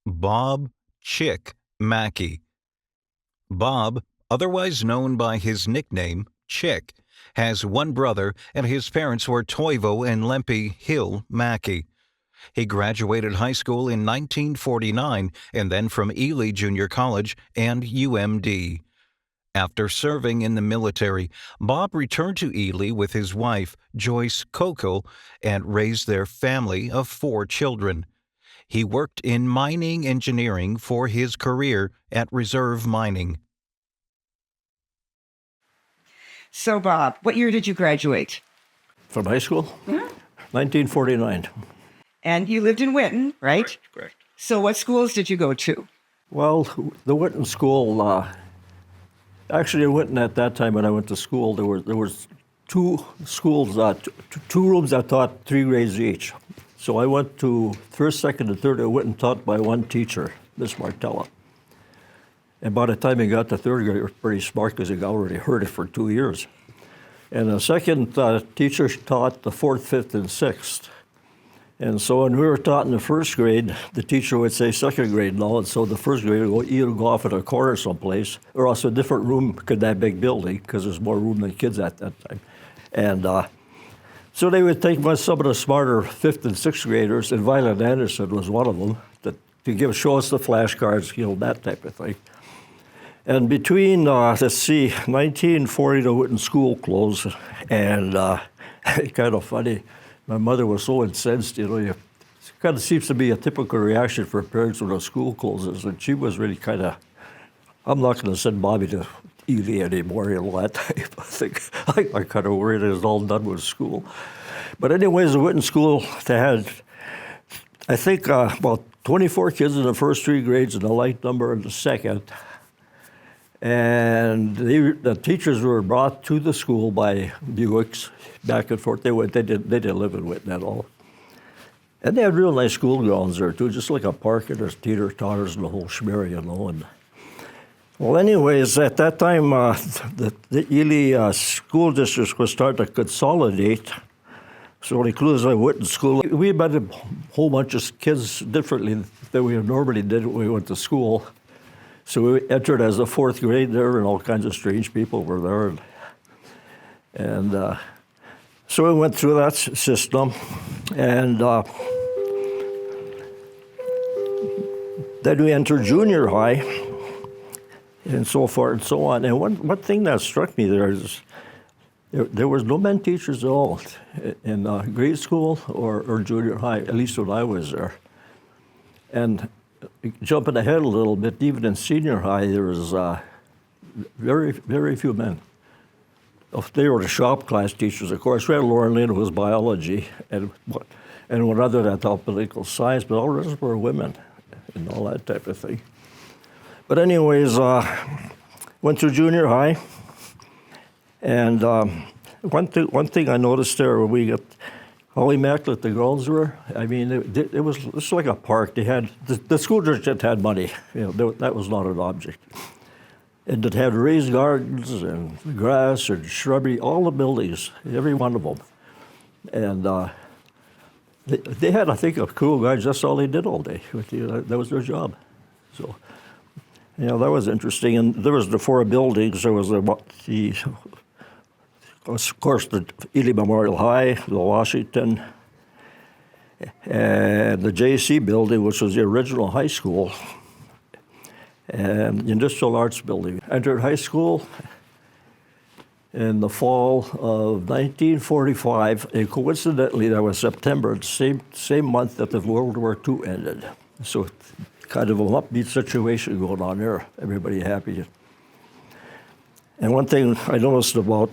Bob Chick Maki. Bob, otherwise known by his nickname Chick, has one brother, and his parents were Toivo and Lempi Hill Maki. He graduated high school in 1949 and then from Ely Junior College and UMD. After serving in the military, Bob returned to Ely with his wife, Joyce Coco, and raised their family of 4 children. He worked in mining engineering for his career at Reserve Mining. So, Bob, what year did you graduate? From high school? 1949. And you lived in Winton, right? Correct. So what schools did you go to? Well, the Winton School, actually in Winton at that time when I went to school, there was two schools, two rooms that taught 3 grades each. So I went to first, second, and third at Winton, taught by one teacher, Miss Martella. And by the time he got to third grade, he was pretty smart because he already heard it for 2 years. And the second teacher taught the fourth, fifth, and sixth. And so when we were taught in the first grade, the teacher would say second grade now, and so the first grade would either go off in a corner someplace, or also a different room because that big building, because there's more room than kids at that time. And so they would take some of the smarter fifth and sixth graders, and Violet Anderson was one of them, show us the flashcards, that type of thing. And between, 1940, the Winton School closed, and kind of funny, my mother was so incensed, it kind of seems to be a typical reaction for parents when a school closes, and she was really kind of, I'm not going to send Bobby to Ely anymore, that type of thing. I kind of worried it was all done with school. But anyways, the Winton School, they had, I think, about 24 kids in the first 3 grades and a light number in the second. And the teachers were brought to the school by Buicks back and forth. They didn't live in Winton at all. And they had real nice school grounds there too, just like a park, and there's teeter-totters and the whole schmear, And well, anyways, at that time, the Ely school districts was starting to consolidate. So it includes the Winton School. We met a whole bunch of kids differently than we normally did when we went to school. So we entered as a fourth grade there, and all kinds of strange people were there. And so we went through that system. And then we entered junior high, and so forth and so on. And one thing that struck me there is there was no men teachers at all in grade school or junior high, at least when I was there. And jumping ahead a little bit, even in senior high, there was very, very few men. They were the shop class teachers, of course. We had Lauren Lynn, who was biology, and one other that taught political science, but all the rest were women and all that type of thing. But anyways, went through junior high, and one thing I noticed there when we got how immaculate the girls were. I mean, it was just like a park. They had the school district had money. That was not an object. And it had raised gardens and grass and shrubbery, all the buildings, every one of them. And they had, I think, a cool guys. That's all they did all day. That was their job. So, that was interesting. And there was the 4 buildings. There was of course, the Ely Memorial High, the Washington, and the JC building, which was the original high school, and the Industrial Arts building. I entered high school in the fall of 1945, and coincidentally, that was September, the same month that the World War II ended. So kind of an upbeat situation going on there, everybody happy. And one thing I noticed about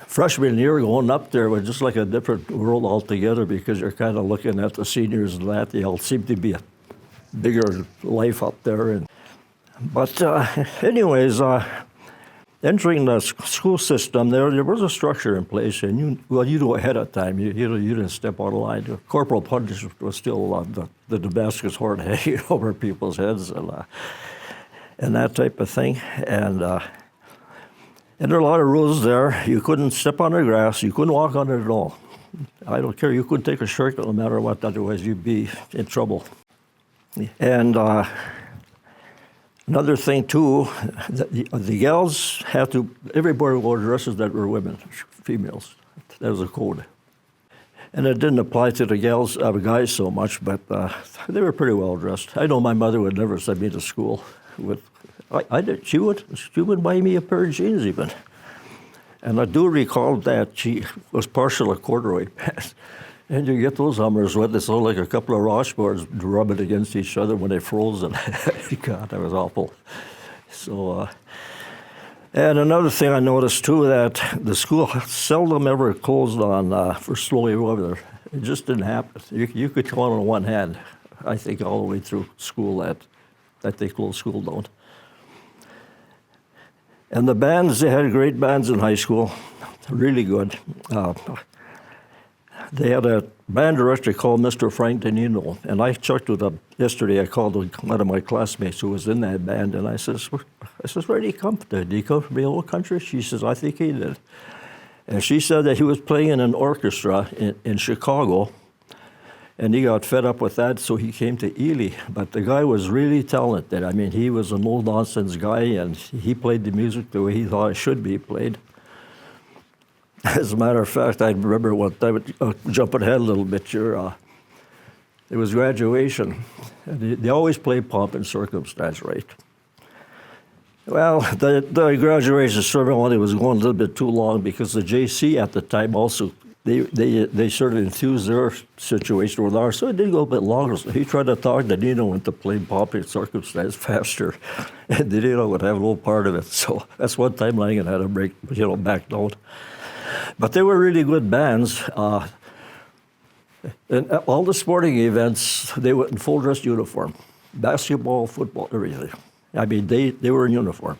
freshman year going up there was just like a different world altogether, because you're kind of looking at the seniors and that. They all seem to be a bigger life up there. But anyways, entering the school system, there was a structure in place, and you knew ahead of time. You didn't step out of line. Corporal punishment was still the Damascus horn hanging over people's heads and that type of thing. And there are a lot of rules there. You couldn't step on the grass. You couldn't walk on it at all. I don't care. You couldn't take a shortcut no matter what. Otherwise, you'd be in trouble. And another thing too, the gals had to, everybody wore dresses that were women, females. That was a code. And it didn't apply to the guys so much, but they were pretty well dressed. I know my mother would never send me to school with, she would buy me a pair of jeans even. And I do recall that she was partial of corduroy pants. And you get those Hummers wet, they look like a couple of washboards rubbing against each other when they froze. And God, that was awful. So, and another thing I noticed too, that the school seldom ever closed on for snowy weather. It just didn't happen. You could count on one hand, I think, all the way through school that they closed school down. And the bands, they had great bands in high school, really good. They had a band director called Mr. Frank Denino, and I checked with him yesterday. I called one of my classmates who was in that band, and I says, where did he come from? Did he come from the old country? She says, I think he did. And she said that he was playing in an orchestra in Chicago, and he got fed up with that, so he came to Ely. But the guy was really talented. I mean, he was a no-nonsense guy, and he played the music the way he thought it should be played. As a matter of fact, I remember one time, jumping ahead a little bit here, it was graduation. And they always play pomp and circumstance, right? Well, the graduation ceremony was going a little bit too long because the JC at the time also, they sort of enthused their situation with ours, so it did go a bit longer. So he tried to talk Nino into playing pomp and circumstance faster, and Nino would have a little part of it. So that's one time Langan had to break, back down. But they were really good bands. And all the sporting events, they went in full dress uniform. Basketball, football, everything. I mean, they were in uniform.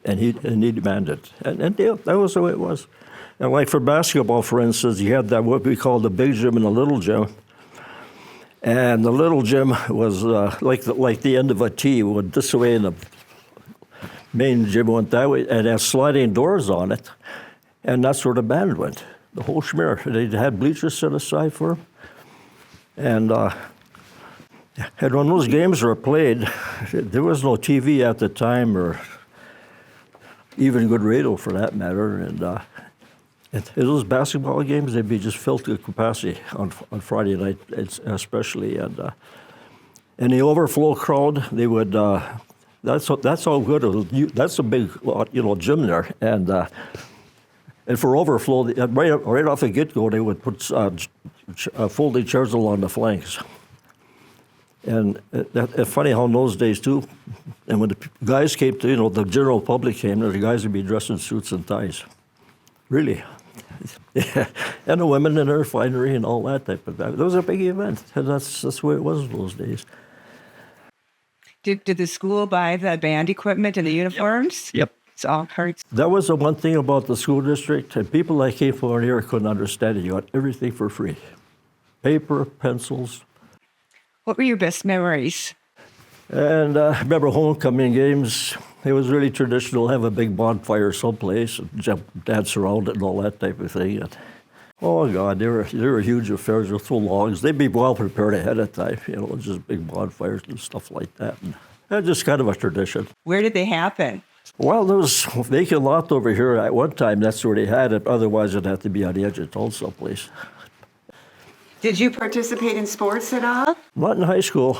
And he demanded it. And that was the way it was. And like for basketball, for instance, you had that what we call the big gym and the little gym. And the little gym was like the end of a T. It went this way, and the main gym went that way. And it had sliding doors on it. And that's where the band went, the whole schmear. They had bleachers set aside for them. And when those games were played, there was no TV at the time, or even good radio for that matter. And those basketball games, they'd be just filled to capacity on Friday night, especially. And the overflow crowd, they would. That's all good. That's a big, gym there. And for overflow, right off the get-go, they would put folding chairs along the flanks. And it's funny how in those days, too, and when the guys came to, the general public came, the guys would be dressed in suits and ties. Really. Yeah. And the women in their finery and all that type of thing. It was a big event, and that's the way it was in those days. Did the school buy the band equipment and the uniforms? Yep. It's all parts. That was the one thing about the school district, and people that came from here couldn't understand it. You got everything for free. Paper, pencils. What were your best memories? And I remember homecoming games. It was really traditional, have a big bonfire someplace, and dance around it and all that type of thing. And, oh, God, they were huge affairs. They were throw logs. They'd be well prepared ahead of time, just big bonfires and stuff like that. And that's just kind of a tradition. Where did they happen? Well, there was a vacant lot over here. At one time, that's where they had it. Otherwise, it'd have to be on the edge of town someplace. Did you participate in sports at all? Not in high school.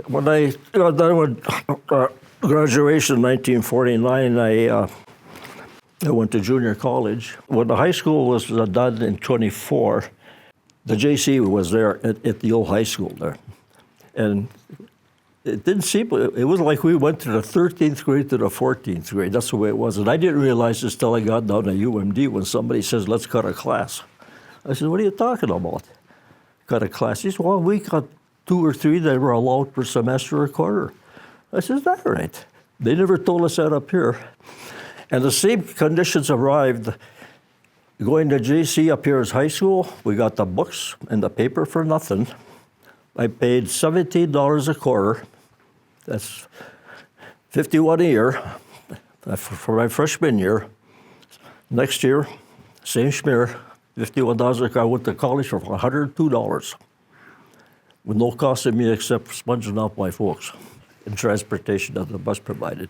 When I got done with graduation in 1949, I went to junior college. When the high school was done in 24, the JC was there at the old high school there. And it didn't seem, it was like we went to the 13th grade to the 14th grade. That's the way it was. And I didn't realize this till I got down to UMD when somebody says, let's cut a class. I said, what are you talking about? Cut a class? He said, well, we got 2 or 3 that were allowed per semester or quarter. I said, is that right? They never told us that up here. And the same conditions arrived. Going to JC up here as high school, we got the books and the paper for nothing. I paid $17 a quarter. That's $51 a year for my freshman year. Next year, same schmear, $51 a quarter. I went to college for $102. with no cost to me except sponging off my folks and transportation that the bus provided.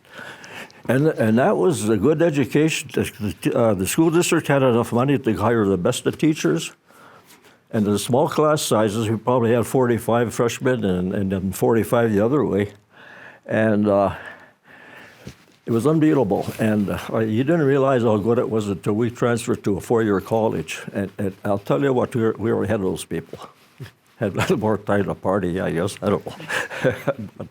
And that was a good education. The school district had enough money to hire the best of teachers. And the small class sizes, we probably had 45 freshmen and then 45 the other way. And it was unbeatable. And you didn't realize how good it was until we transferred to a four-year college. And I'll tell you what, we were ahead of those people. Had a little more time to party, I guess. I don't know. But,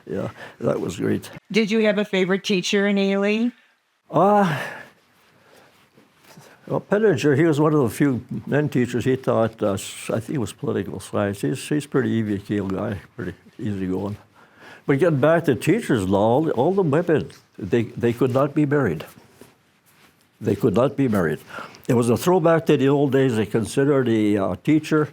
yeah, that was great. Did you have a favorite teacher in Ely? Well, Pettinger, he was one of the few men teachers. He taught us, I think it was political science. He's pretty even-keeled guy, pretty easygoing. But getting back to teachers law, all the women, they could not be married. They could not be married. It was a throwback to the old days. They considered a teacher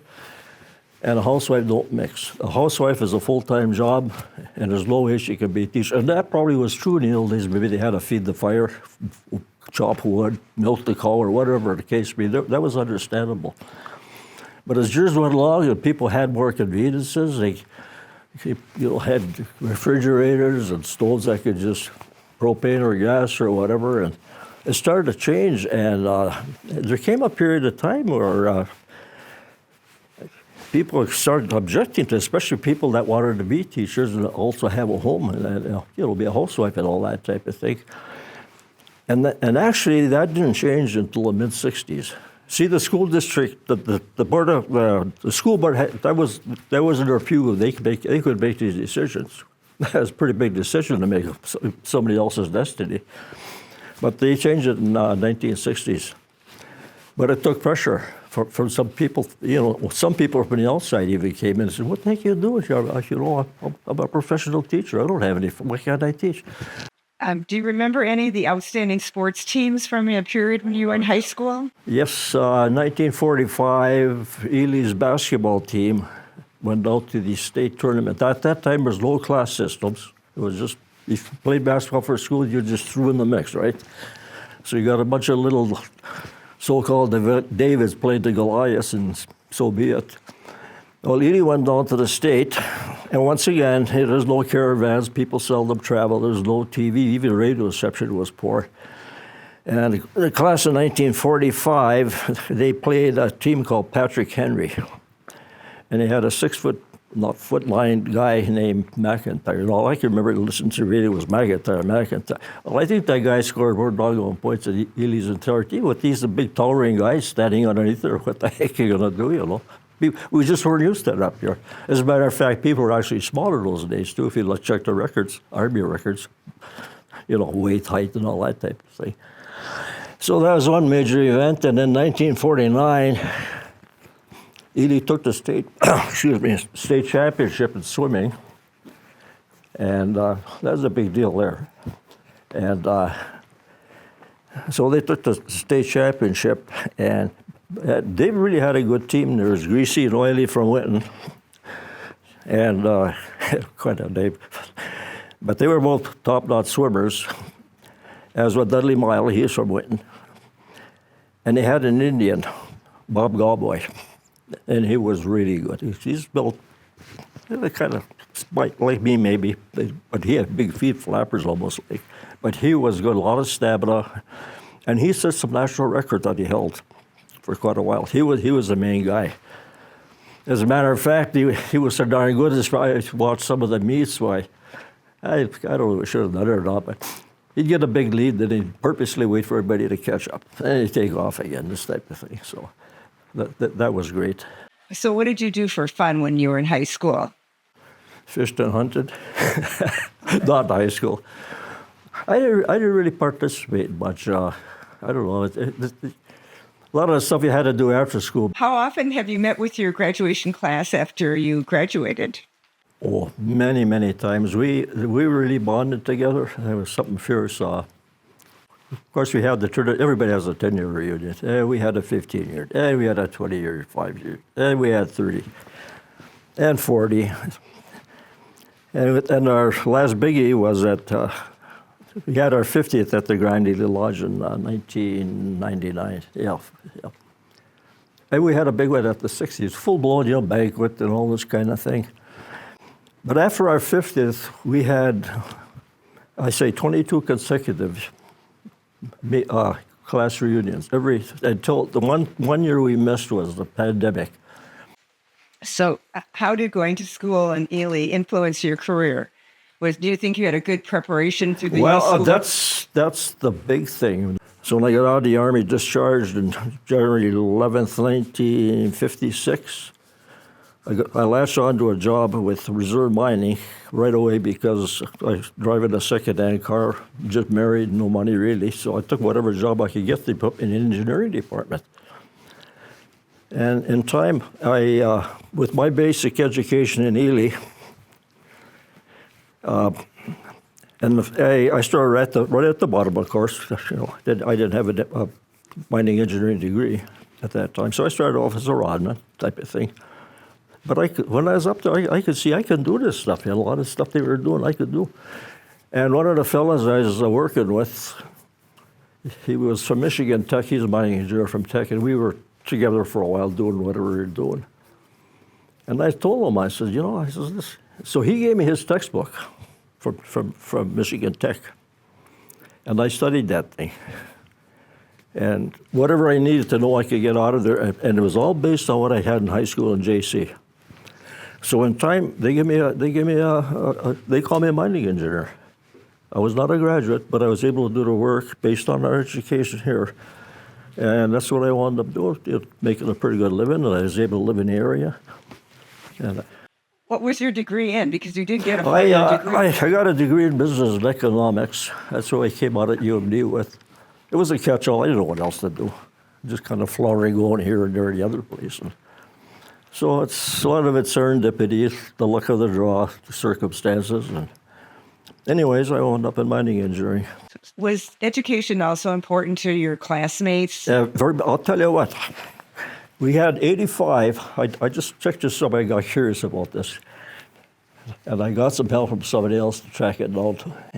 and a housewife don't mix. A housewife is a full-time job, and there's no way she can be a teacher. And that probably was true in the old days. Maybe they had to feed the fire, chop wood, milk the cow, or whatever the case be. That was understandable. But as years went along and people had more conveniences, they had refrigerators and stoves that could just propane or gas or whatever, and it started to change. And there came a period of time where people started objecting to, especially people that wanted to be teachers and also have a home and be a housewife and all that type of thing. And actually, that didn't change until the mid-'60s. See, the school district, the board of the school board, that was in their view. They could make these decisions. That was a pretty big decision to make somebody else's destiny. But they changed it in 1960s. But it took pressure from some people. Some people from the outside even came in and said, "What the heck are you doing here? I'm a professional teacher. I don't have any. Why can't I teach?" Do you remember any of the outstanding sports teams from a period when you were in high school? Yes, 1945, Ely's basketball team went out to the state tournament. At that time, there was low class systems. It was just, if you played basketball for school, you just threw in the mix, right? So you got a bunch of little so-called Davids played the Goliaths, and so be it. Well, Ely went down to the state, and once again, there's no caravans. People seldom travel. There's no TV. Even radio reception was poor. And the class of 1945, they played a team called Patrick Henry. And they had a 6-foot, not foot-lined guy named McIntyre. And all I can remember listening to the radio was McIntyre. Well, I think that guy scored more doggone points than Ely's entire team. With these big, towering guys standing underneath there, what the heck are you going to do, We just weren't used to that up here. As a matter of fact, people were actually smaller those days, too, if you check the records, Army records, weight, height, and all that type of thing. So that was one major event. And then 1949, Ely took the state championship in swimming. And that was a big deal there. And so they took the state championship, and they really had a good team. There was Greasy and Oily from Winton, and quite a name. But they were both top-notch swimmers, as was Dudley Miley. He's from Winton. And they had an Indian, Bob Galboy, and he was really good. He's built kind of like me, maybe, but he had big feet, flappers almost like. But he was good, a lot of stamina, and he set some national record that he held for quite a while. He was the main guy. As a matter of fact, he was so darn good. I watched some of the meets. So I don't know if I should have done it or not, but he'd get a big lead, then he'd purposely wait for everybody to catch up. And he'd take off again, this type of thing. So that was great. So what did you do for fun when you were in high school? Fished and hunted. Not in high school. I didn't really participate much. I don't know. A lot of the stuff you had to do after school. How often have you met with your graduation class after you graduated? Oh, many, many times. We really bonded together. There was something fierce. Of course, we had everybody has a 10-year reunion. We had a 15-year. And we had a 20-year, 5-year. And we had 30. And 40. And our last biggie was at, we had our 50th at the Grand Ely Lodge in 1999. Yeah. And we had a big one at the 60s, full-blown, banquet and all this kind of thing. But after our 50th, we had, 22 consecutive class reunions. Until the one year we missed was the pandemic. So how did going to school in Ely influence your career? Do you think you had a good preparation through the Well, school? that's the big thing. So when I got out of the Army, discharged on January 11th, 1956, I latched onto a job with reserve mining right away because I was driving a second-hand car, just married, no money really. So I took whatever job I could get in the engineering department. And in time, with my basic education in Ely, and I started right at the bottom, of course. I didn't have a mining engineering degree at that time, so I started off as a rodman type of thing. But when I was up there, I could see I could do this stuff. A lot of stuff they were doing, I could do. And one of the fellas I was working with, he was from Michigan Tech. He's a mining engineer from Tech, and we were together for a while doing whatever we were doing. And I told him, I said, this. So he gave me his textbook from Michigan Tech, and I studied that thing. And whatever I needed to know, I could get out of there, and it was all based on what I had in high school and JC. So in time, they called me a mining engineer. I was not a graduate, but I was able to do the work based on our education here. And that's what I wound up doing, making a pretty good living, and I was able to live in the area. And what was your degree in? Because you did get a degree. I got a degree in business and economics. That's what I came out at UMD with. It was a catch-all. I didn't know what else to do. Just kind of flowering, going here and there and the other place. And so it's a lot of it's serendipity, the luck of the draw, the circumstances. And anyways, I wound up in mining engineering. Was education also important to your classmates? I'll tell you what. We had 85. I just checked this up. I got curious about this. And I got some help from somebody else to track it down.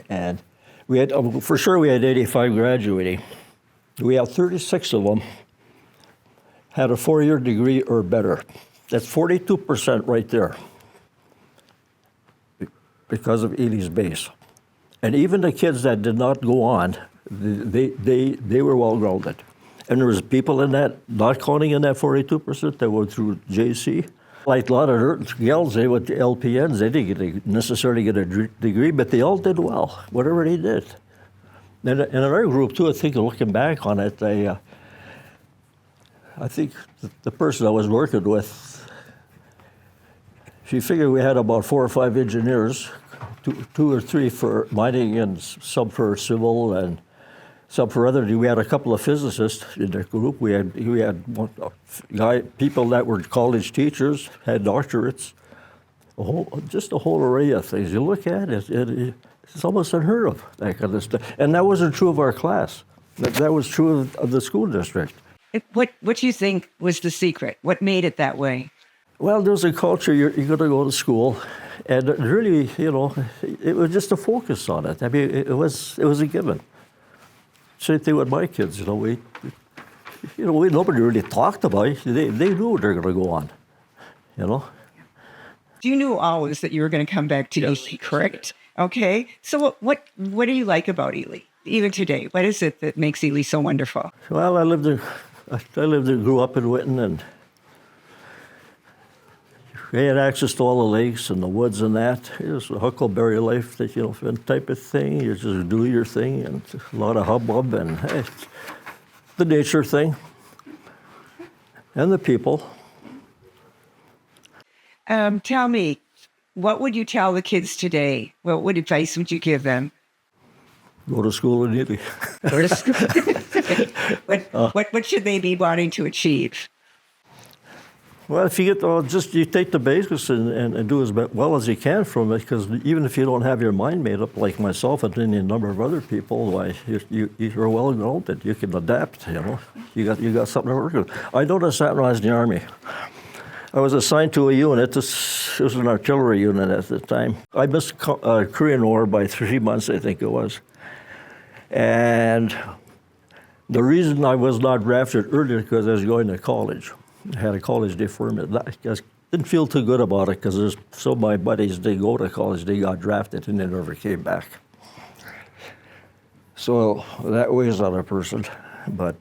And we had, for sure, we had 85 graduating. We had 36 of them had a 4-year degree or better. That's 42% right there because of Ely's base. And even the kids that did not go on, they were well-grounded. And there was people in that, not counting in that 42%, that went through JC. Like a lot of gals, they went to LPNs. They didn't necessarily get a degree, but they all did well, whatever they did. And in our group, too, I think looking back on it, I think the person I was working with, she figured we had about 4 or 5 engineers, two or 3 for mining and some for civil and some for other. We had a couple of physicists in the group. We had people that were college teachers, had doctorates, just a whole array of things. You look at it, it's almost unheard of, that kind of stuff. And that wasn't true of our class. That was true of the school district. What do you think was the secret? What made it that way? Well, there's a culture. You're going to go to school, and really, it was just a focus on it. I mean, it was a given. Same thing with my kids. Nobody really talked about it. They knew they were going to go on. You knew always that you were going to come back to Ely, correct? Okay. So what do you like about Ely, even today? What is it that makes Ely so wonderful? Well, I grew up in Whitten, and we had access to all the lakes and the woods and that. It was a huckleberry life, that type of thing. You just do your thing, and a lot of hubbub, and the nature thing, and the people. Tell me, what would you tell the kids today? What advice would you give them? Go to school in Ely. Go to school. What should they be wanting to achieve? Well, if you you take the basics and do as well as you can from it, because even if you don't have your mind made up, like myself and any number of other people, why you're well grounded. You can adapt. You got something to work with. I noticed that when I was in the Army. I was assigned to a unit. This was an artillery unit at the time. I missed Korean War by 3 months, I think it was. And the reason I was not drafted earlier because I was going to college. had a college day for me. I just didn't feel too good about it because some of my buddies, they go to college, they got drafted, and they never came back. So that weighs on a person. But